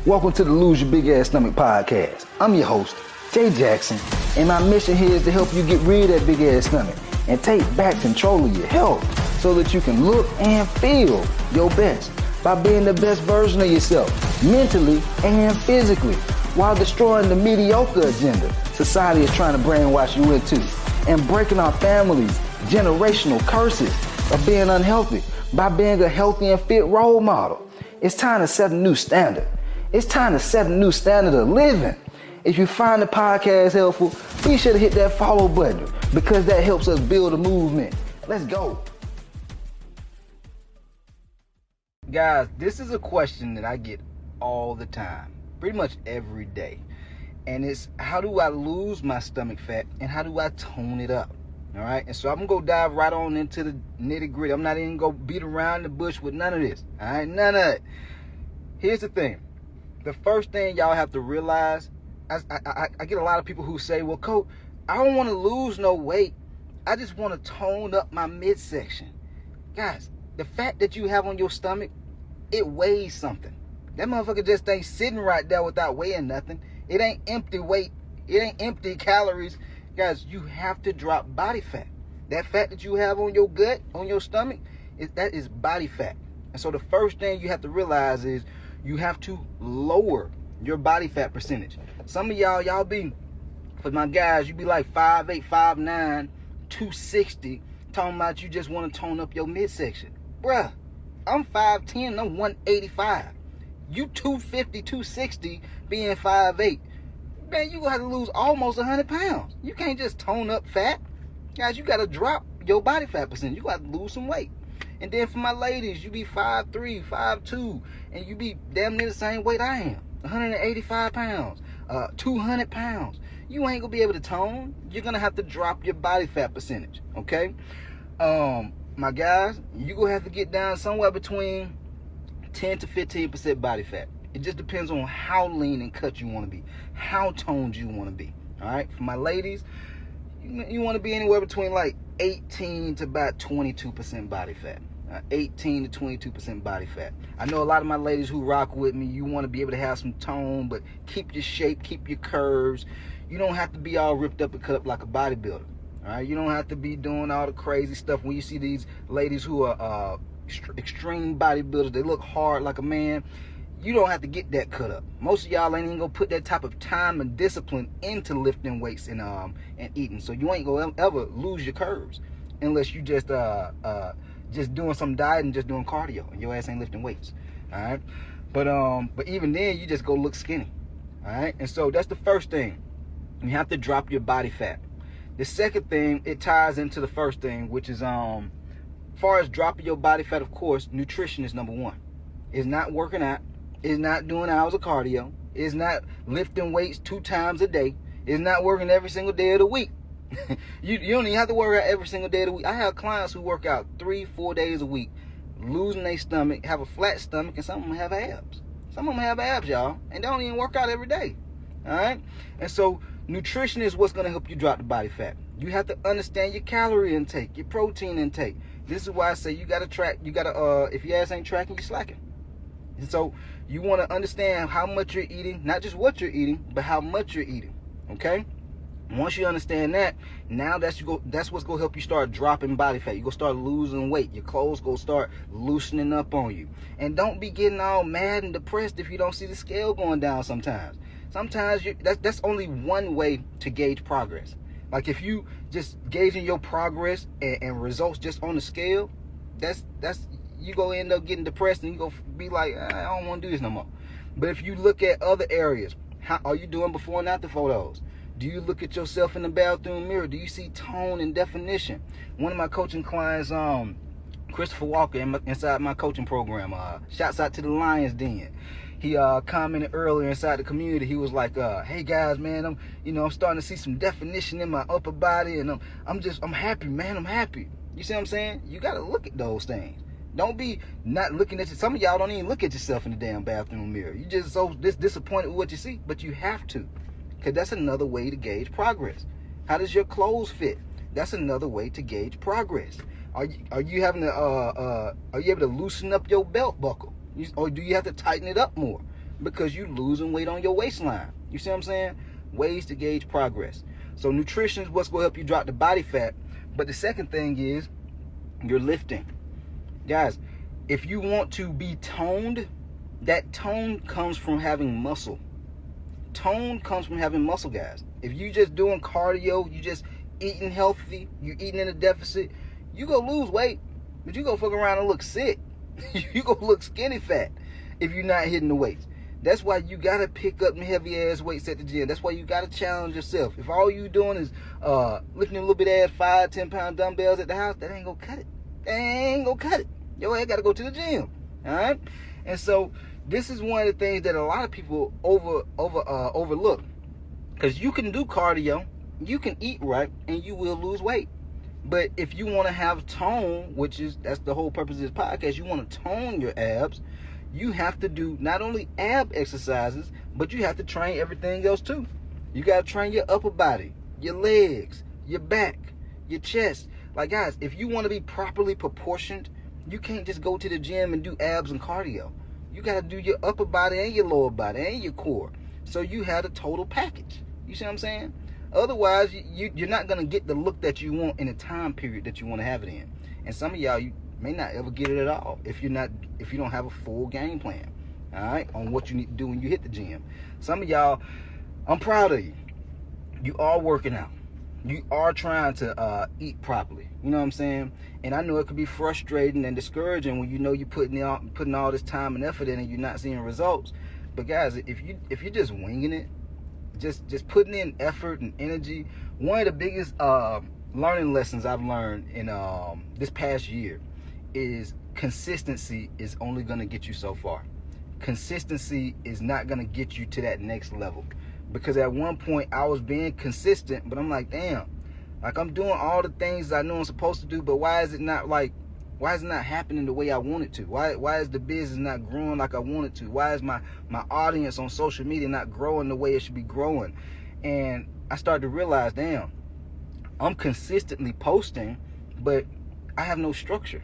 Welcome to the Lose Your Big Ass Stomach podcast. I'm your host, Jay Jackson, and my mission here is to help you get rid of that big ass stomach and take back control of your health so that you can look and feel your best by being the best version of yourself, mentally and physically, while destroying the mediocre agenda society is trying to brainwash you into, and breaking our families' generational curses of being unhealthy by being a healthy and fit role model. It's time to set a new standard. It's time to set a new standard of living. If you find the podcast helpful, be sure to hit that follow button because that helps us build a movement. Let's go. Guys, this is a question that I get all the time, pretty much every day. And it's, how do I lose my stomach fat and how do I tone it up? All right. And so I'm going to go dive right on into the nitty gritty. I'm not even going to beat around the bush with none of this. All right. None of it. Here's the thing. The first thing y'all have to realize, I get a lot of people who say, well, Coach, I don't want to lose no weight. I just want to tone up my midsection. Guys, the fat that you have on your stomach, it weighs something. That motherfucker just ain't sitting right there without weighing nothing. It ain't empty weight. It ain't empty calories. Guys, you have to drop body fat. That fat that you have on your gut, on your stomach, that is body fat. And so the first thing you have to realize is you have to lower your body fat percentage. Some of y'all be, for my guys, you be like 5'8", 5'9", 260, talking about you just want to tone up your midsection. Bruh, I'm 5'10", I'm 185. You 250, 260, being 5'8". Man, you gonna have to lose almost 100 pounds. You can't just tone up fat. Guys, you gotta drop your body fat percentage. You gotta lose some weight. And then for my ladies, you be 5'3", 5'2", and you be damn near the same weight I am. 185 pounds, 200 pounds. You ain't gonna be able to tone. You're gonna have to drop your body fat percentage, okay? My guys, you're gonna have to get down somewhere between 10 to 15% body fat. It just depends on how lean and cut you want to be, how toned you want to be, all right? For my ladies, you want to be anywhere between like 18 to about 22% body fat. 18 to 22% body fat. I know a lot of my ladies who rock with me, you want to be able to have some tone, but keep your shape, keep your curves. You don't have to be all ripped up and cut up like a bodybuilder. All right, you don't have to be doing all the crazy stuff. When you see these ladies who are extreme bodybuilders, they look hard like a man. You don't have to get that cut up. Most of y'all ain't even gonna put that type of time and discipline into lifting weights and eating. So you ain't gonna ever lose your curves unless you just doing some diet and just doing cardio and your ass ain't lifting weights. All right, but even then you just go look skinny. All right, and so that's the first thing. You have to drop your body fat. The second thing, it ties into the first thing, which is as far as dropping your body fat, of course, nutrition is number one. It's not working out. It's not doing hours of cardio. It's not lifting weights 2 times a day. It's not working every single day of the week. You don't even have to work out every single day of the week. I have clients who work out 3-4 days a week, losing their stomach, have a flat stomach, and some of them have abs. Some of them have abs, y'all, and they don't even work out every day. All right? And so nutrition is what's going to help you drop the body fat. You have to understand your calorie intake, your protein intake. This is why I say you got to track. You got to, if your ass ain't tracking, you're slacking. And so you want to understand how much you're eating, not just what you're eating, but how much you're eating, okay? Once you understand that, now that's what's going to help you start dropping body fat. You're going to start losing weight. Your clothes going to start loosening up on you. And don't be getting all mad and depressed if you don't see the scale going down sometimes. Sometimes that's only one way to gauge progress. Like if you just gauging your progress and results just on the scale, that's you gonna end up getting depressed and you gonna be like, I don't want to do this no more. But if you look at other areas, how are you doing before and after photos? Do you look at yourself in the bathroom mirror? Do you see tone and definition? One of my coaching clients, Christopher Walker, inside my coaching program, shouts out to the Lions Den. He commented earlier inside the community. He was like, hey guys, man, I'm starting to see some definition in my upper body, and I'm happy, man. I'm happy. You see what I'm saying? You got to look at those things. Don't be not looking at you. Some of y'all don't even look at yourself in the damn bathroom mirror. You just so disappointed with what you see, but you have to, because that's another way to gauge progress. How does your clothes fit? That's another way to gauge progress. Are you having to are you able to loosen up your belt buckle? Or do you have to tighten it up more? because you losing weight on your waistline. You see what I'm saying? Ways to gauge progress. So nutrition is what's going to help you drop the body fat. But the second thing is you're lifting. Guys, if you want to be toned, that tone comes from having muscle. Tone comes from having muscle, guys. If you just doing cardio, you just eating healthy, you eating in a deficit, you go lose weight, but you go fuck around and look sick. You go look skinny fat if you're not hitting the weights. That's why you gotta pick up heavy ass weights at the gym. That's why you gotta challenge yourself. If all you doing is lifting a little bit ass 5-10 pound dumbbells at the house, that ain't gonna cut it. That ain't gonna cut it. Your ass gotta go to the gym. Alright? And so this is one of the things that a lot of people overlook. Because you can do cardio, you can eat right, and you will lose weight. But if you want to have tone, that's the whole purpose of this podcast, you want to tone your abs, you have to do not only ab exercises, but you have to train everything else too. You got to train your upper body, your legs, your back, your chest. Like, guys, if you want to be properly proportioned, you can't just go to the gym and do abs and cardio. You got to do your upper body and your lower body and your core. So you have a total package. You see what I'm saying? Otherwise, you're not going to get the look that you want in the time period that you want to have it in. And some of y'all, you may not ever get it at all if you don't have a full game plan, all right, on what you need to do when you hit the gym. Some of y'all, I'm proud of you. You are working out. You are trying to eat properly. You know what I'm saying? And I know it could be frustrating and discouraging when you know you're putting all this time and effort in and you're not seeing results. But guys, if you're just winging it, just putting in effort and energy, one of the biggest learning lessons I've learned in this past year is consistency is only going to get you so far. Consistency is not going to get you to that next level. Because at one point I was being consistent, but I'm like, damn, like I'm doing all the things I know I'm supposed to do, but why is it not happening the way I want it to? Why is the business not growing like I want it to? Why is my audience on social media not growing the way it should be growing? And I started to realize, damn, I'm consistently posting, but I have no structure.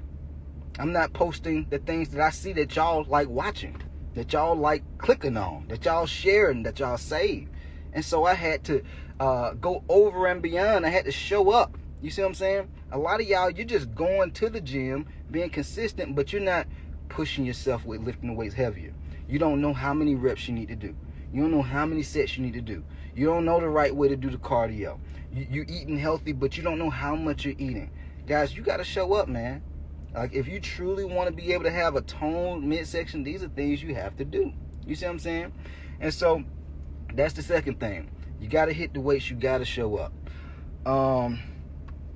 I'm not posting the things that I see that y'all like watching, that y'all like clicking on, that y'all sharing, that y'all save. And so I had to go over and beyond. I had to show up. You see what I'm saying? A lot of y'all, you're just going to the gym, being consistent, but you're not pushing yourself with lifting the weights heavier. You don't know how many reps you need to do. You don't know how many sets you need to do. You don't know the right way to do the cardio. You're eating healthy, but you don't know how much you're eating. Guys, you got to show up, man. Like, if you truly want to be able to have a toned midsection, these are things you have to do. You see what I'm saying? And so that's the second thing. You got to hit the weights. You got to show up.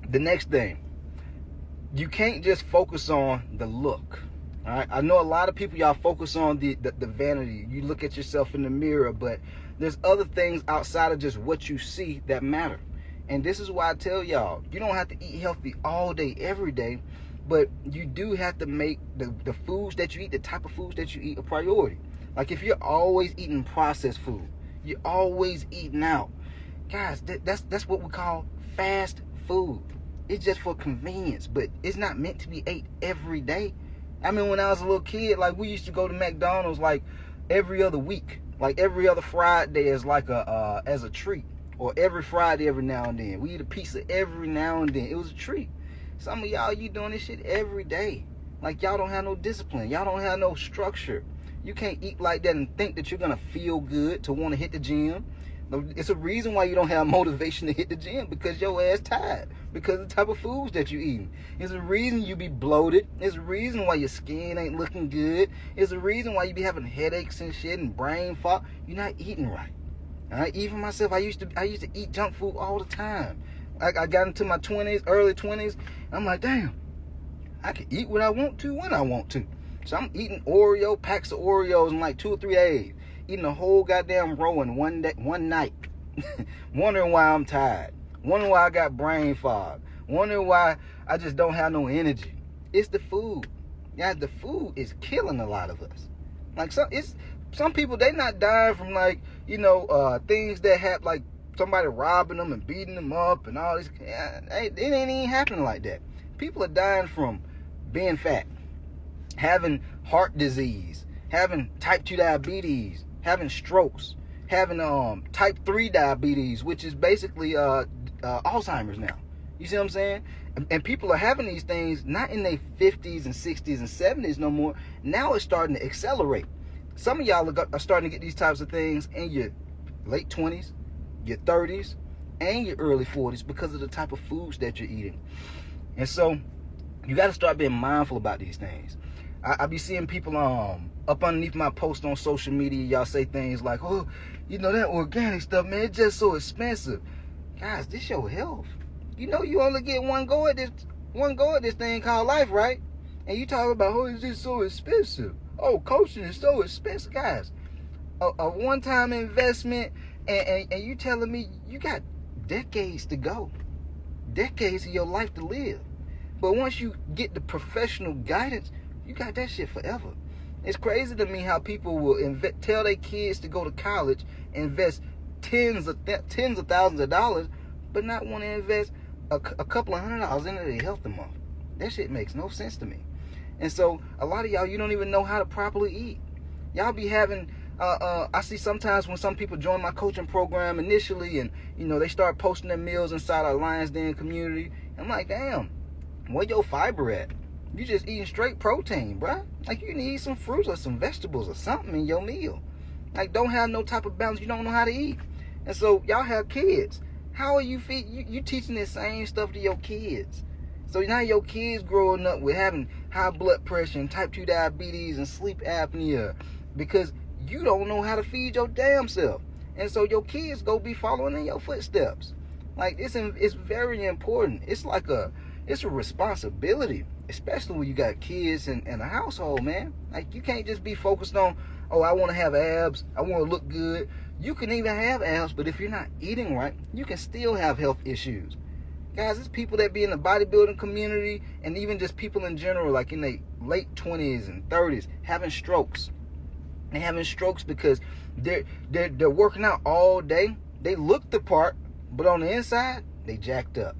The next thing, you can't just focus on the look. All right, I know a lot of people, y'all focus on the vanity. You look at yourself in the mirror, but there's other things outside of just what you see that matter. And this is why I tell y'all, you don't have to eat healthy all day, every day, but you do have to make the foods that you eat, the type of foods that you eat, a priority. Like, if you're always eating processed food, you're always eating out, guys, that's what we call fast food. It's just for convenience, but it's not meant to be ate every day. I mean, when I was a little kid, like, we used to go to McDonald's like every other week, like every other Friday as like as a treat, or every Friday every now and then. We eat a pizza every now and then. It was a treat. Some of y'all, you doing this shit every day. Like, y'all don't have no discipline. Y'all don't have no structure. You can't eat like that and think that you're gonna feel good to want to hit the gym. It's a reason why you don't have motivation to hit the gym, because your ass tired, because of the type of foods that you eating. It's a reason you be bloated. It's a reason why your skin ain't looking good. It's a reason why you be having headaches and shit and brain fog. You're not eating right. All right? Even myself, I used to eat junk food all the time. I got into my 20s, early 20s. I'm like, damn, I can eat what I want to when I want to. So I'm eating packs of Oreos in like 2 or 3 days. Eating a whole goddamn row in one night. Wondering why I'm tired. Wondering why I got brain fog. Wondering why I just don't have no energy. It's the food. Yeah, the food is killing a lot of us. Like, some people, they not dying from, like, things that have, like, somebody robbing them and beating them up and all this. It ain't even happening like that. People are dying from being fat, having heart disease, having type 2 diabetes, having strokes, having type 3 diabetes, which is basically Alzheimer's now. You see what I'm saying? And people are having these things not in their 50s and 60s and 70s no more. Now it's starting to accelerate. Some of y'all are starting to get these types of things in your late 20s, your 30s, and your early 40s because of the type of foods that you're eating. And so you got to start being mindful about these things. I be seeing people up underneath my post on social media, y'all say things like, oh, you know, that organic stuff, man, it's just so expensive. Guys, this your health. You know you only get one go at this thing called life, right? And you talk about, oh, is this so expensive? Oh, coaching is so expensive. Guys, a one-time investment, and you telling me you got decades to go. Decades of your life to live. But once you get the professional guidance, you got that shit forever. It's crazy to me how people will tell their kids to go to college, invest tens of thousands of dollars, but not want to invest a couple of $100 into their health a month. That shit makes no sense to me. And so a lot of y'all, you don't even know how to properly eat. Y'all be having I see sometimes when some people join my coaching program initially, and you know they start posting their meals inside our Lions Den community. I'm like, damn, where your fiber at? You just eating straight protein, bruh. Like, you need some fruits or some vegetables or something in your meal. Like, don't have no type of balance. You don't know how to eat. And so y'all have kids. How are you you teaching the same stuff to your kids? So now your kids growing up with having high blood pressure and type 2 diabetes and sleep apnea because you don't know how to feed your damn self. And so your kids go be following in your footsteps. Like, it's very important. It's a responsibility, especially when you got kids and a household, man. Like, you can't just be focused on, oh, I want to have abs, I want to look good. You can even have abs, but if you're not eating right, you can still have health issues. Guys, it's people that be in the bodybuilding community and even just people in general, like in their late 20s and 30s, having strokes. They're having strokes because they're working out all day. They look the part, but on the inside, they jacked up.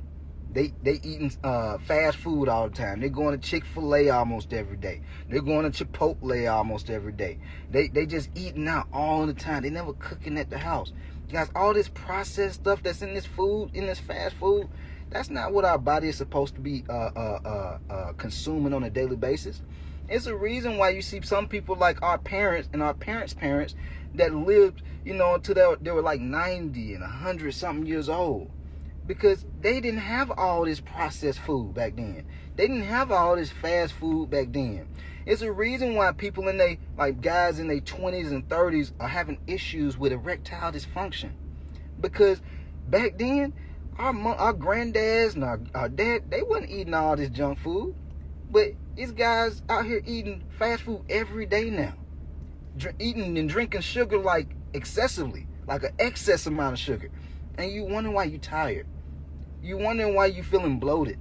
They eating fast food all the time. They're going to Chick-fil-A almost every day. They're going to Chipotle almost every day. They just eating out all the time. They never cooking at the house. Guys, all this processed stuff that's in this food, in this fast food, that's not what our body is supposed to be consuming on a daily basis. It's a reason why you see some people like our parents and our parents' parents that lived, you know, until they were like 90 and 100 something years old. Because they didn't have all this processed food back then. They didn't have all this fast food back then. It's a reason why people guys in their 20s and 30s are having issues with erectile dysfunction. Because back then, our granddads and our dad, they wasn't eating all this junk food. But these guys out here eating fast food every day now. Eating and drinking sugar like excessively, like an excess amount of sugar. And you wonder why you tired. You wondering why you feeling bloated.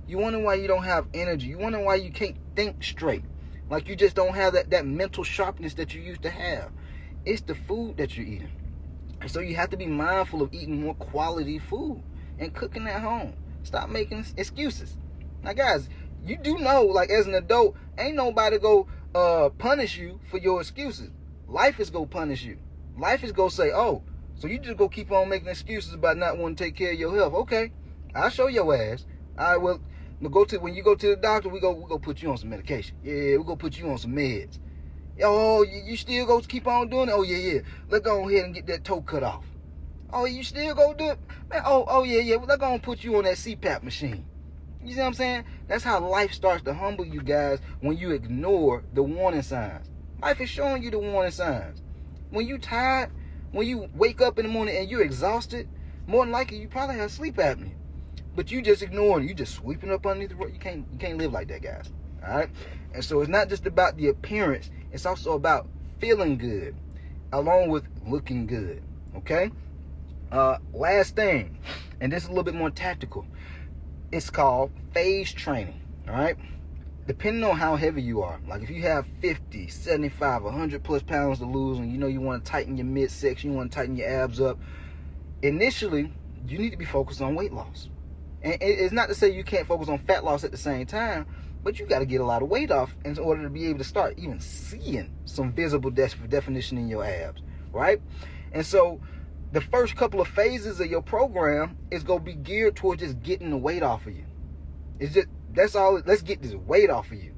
You wondering why you don't have energy. You wondering why you can't think straight. Like you just don't have that mental sharpness that you used to have. It's the food that you're eating. And so you have to be mindful of eating more quality food and cooking at home. Stop making excuses. Now guys, you do know, like as an adult, ain't nobody go punish you for your excuses. Life is go punish you. Life is go say, oh, so you just go keep on making excuses about not wanting to take care of your health. Okay, I'll show your ass. All right, well, when you go to the doctor, we go put you on some medication. Yeah, we go put you on some meds. Oh, you still go keep on doing it? Oh, yeah. Let's go ahead and get that toe cut off. Oh, you still go do it? Man, oh, yeah. Well, let's go and put you on that CPAP machine. You see what I'm saying? That's how life starts to humble you guys when you ignore the warning signs. Life is showing you the warning signs. When you tired, when you wake up in the morning and you're exhausted, more than likely you probably have sleep apnea. But you just ignoring it. You just sweeping up underneath the rug. You can't live like that, guys. All right? And so it's not just about the appearance. It's also about feeling good along with looking good. Okay? Last thing, and this is a little bit more tactical. It's called phase training. All right? Depending on how heavy you are, like if you have 50, 75, 100 plus pounds to lose, and you know you want to tighten your midsection, you want to tighten your abs up, initially, you need to be focused on weight loss. And it's not to say you can't focus on fat loss at the same time, but you got to get a lot of weight off in order to be able to start even seeing some visible definition in your abs. right? And so the first couple of phases of your program is going to be geared towards just getting the weight off of you. It's just, that's all. Let's get this weight off of you.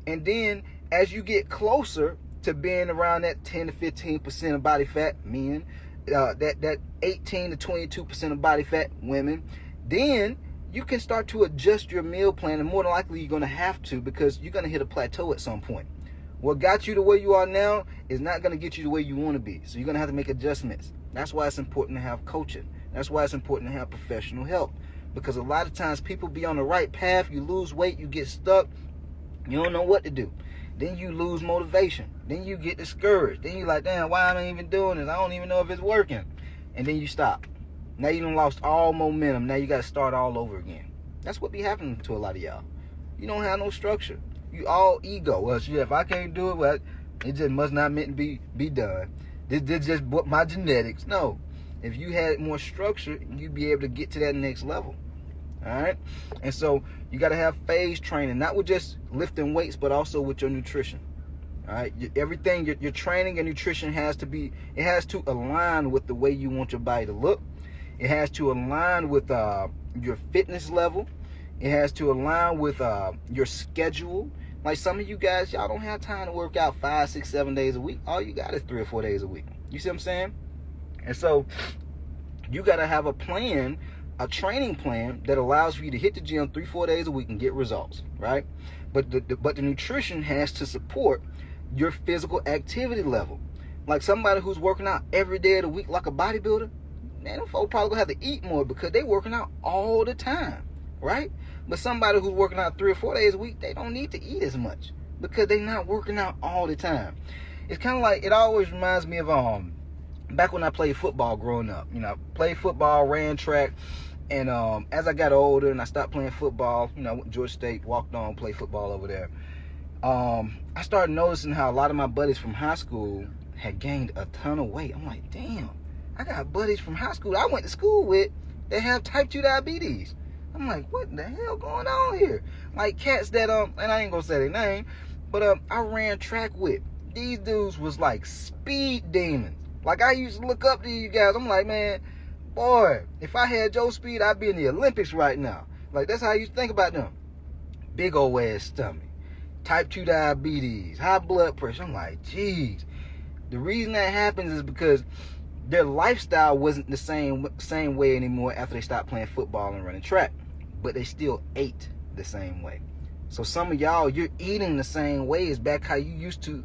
And then as you get closer to being around that 10 to 15% of body fat, men, that 18 to 22% of body fat, women, then you can start to adjust your meal plan, and more than likely you're going to have to, because you're going to hit a plateau at some point. What got you to where you are now is not going to get you to where you want to be. So you're going to have to make adjustments. That's why it's important to have coaching. That's why it's important to have professional help. Because a lot of times people be on the right path, you lose weight, you get stuck, you don't know what to do. Then you lose motivation. Then you get discouraged. Then you're like, damn, why am I even doing this? I don't even know if it's working. And then you stop. Now you done lost all momentum. Now you got to start all over again. That's what be happening to a lot of y'all. You don't have no structure. You all ego. Well, shit, if I can't do it, well, it just must not meant to be done. This just my genetics. No. If you had more structure, you'd be able to get to that next level. All right? And so you got to have phase training, not with just lifting weights, but also with your nutrition. All right? Everything, your training and nutrition has to align with the way you want your body to look. It has to align with your fitness level. It has to align with your schedule. Like some of you guys, y'all don't have time to work out 5, 6, 7 days a week. All you got is 3 or 4 days a week. You see what I'm saying? And so you got to have a plan, a training plan that allows for you to hit the gym 3, 4 days a week and get results, right? But the nutrition has to support your physical activity level. Like somebody who's working out every day of the week like a bodybuilder, man, them folks probably gonna have to eat more because they working out all the time, right? But somebody who's working out 3 or 4 days a week, they don't need to eat as much because they're not working out all the time. It's kind of like, it always reminds me of back when I played football growing up. You know, played football, ran track, and as I got older and I stopped playing football, you know, I went to Georgia State, walked on, played football over there. I started noticing how a lot of my buddies from high school had gained a ton of weight. I'm like, damn, I got buddies from high school I went to school with that have type 2 diabetes. I'm like, what in the hell going on here? Like cats that, and I ain't gonna say their name, but I ran track with. These dudes was like speed demons. Like I used to look up to you guys. I'm like, man, boy, if I had your speed, I'd be in the Olympics right now. Like that's how I used to think about them. Big old ass stomach, type 2 diabetes, high blood pressure. I'm like, geez. The reason that happens is because their lifestyle wasn't the same way anymore after they stopped playing football and running track. But they still ate the same way. So some of y'all, you're eating the same way as back how you used to,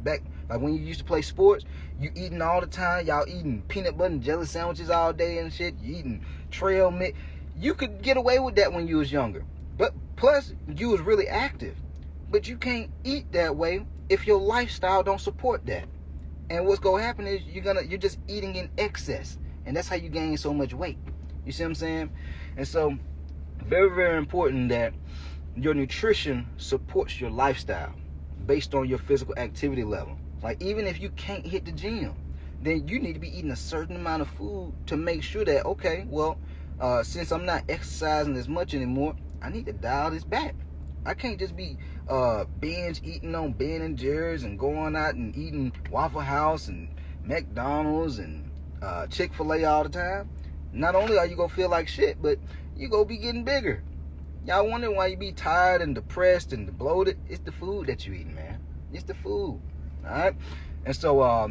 back like when you used to play sports. You eating all the time. Y'all eating peanut butter and jelly sandwiches all day and shit. You eating trail mix. You could get away with that when you was younger. But plus, you was really active. But you can't eat that way if your lifestyle don't support that. And what's gonna happen is you're just eating in excess, and that's how you gain so much weight. You see what I'm saying? And so, very, very important that your nutrition supports your lifestyle based on your physical activity level. Like even if you can't hit the gym, then you need to be eating a certain amount of food to make sure that, okay, well, since I'm not exercising as much anymore, I need to dial this back. I can't just be binge eating on Ben and Jerry's and going out and eating Waffle House and McDonald's and Chick-fil-A all the time. Not only are you gonna feel like shit, but you gonna be getting bigger. Y'all wonder why you be tired and depressed and bloated? It's the food that you eating, man. It's the food. Alright? And so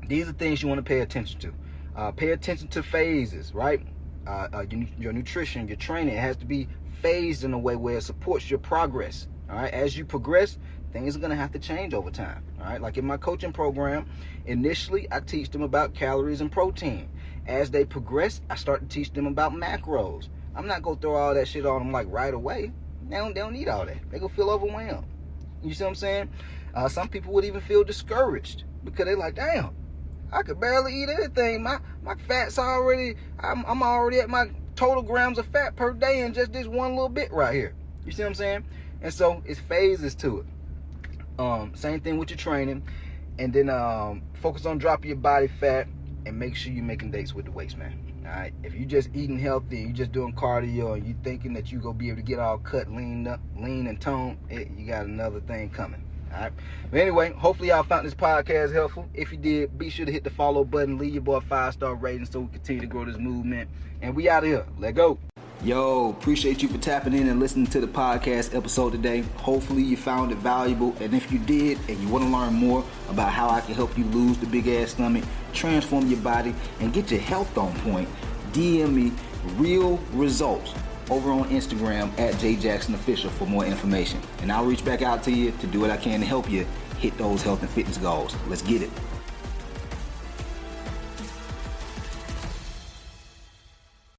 these are things you want to pay attention to. Pay attention to phases, right? Your nutrition, your training, it has to be phased in a way where it supports your progress. All right, as you progress, things are going to have to change over time. All right, like in my coaching program, initially I teach them about calories and protein. As they progress, I start to teach them about macros. I'm not going to throw all that shit on them like right away. They don't need all that. They're going to feel overwhelmed. You see what I'm saying? Some people would even feel discouraged because they're like, damn, I could barely eat anything. My fat's already, I'm already at my total grams of fat per day in just this one little bit right here. You see what I'm saying? And so it's phases to it. Same thing with your training. And then focus on dropping your body fat and make sure you're making dates with the weights, man. All right. If you just eating healthy, you just doing cardio, and you thinking that you gonna be able to get all cut, lean and toned, you got another thing coming. All right. But anyway, hopefully y'all found this podcast helpful. If you did, be sure to hit the follow button. Leave your boy a 5-star rating so we continue to grow this movement. And we out of here. Let go. Yo, appreciate you for tapping in and listening to the podcast episode today. Hopefully you found it valuable. And if you did and you want to learn more about how I can help you lose the big ass stomach, transform your body, and get your health on point, DM me real results over on Instagram at JJacksonOfficial for more information. And I'll reach back out to you to do what I can to help you hit those health and fitness goals. Let's get it.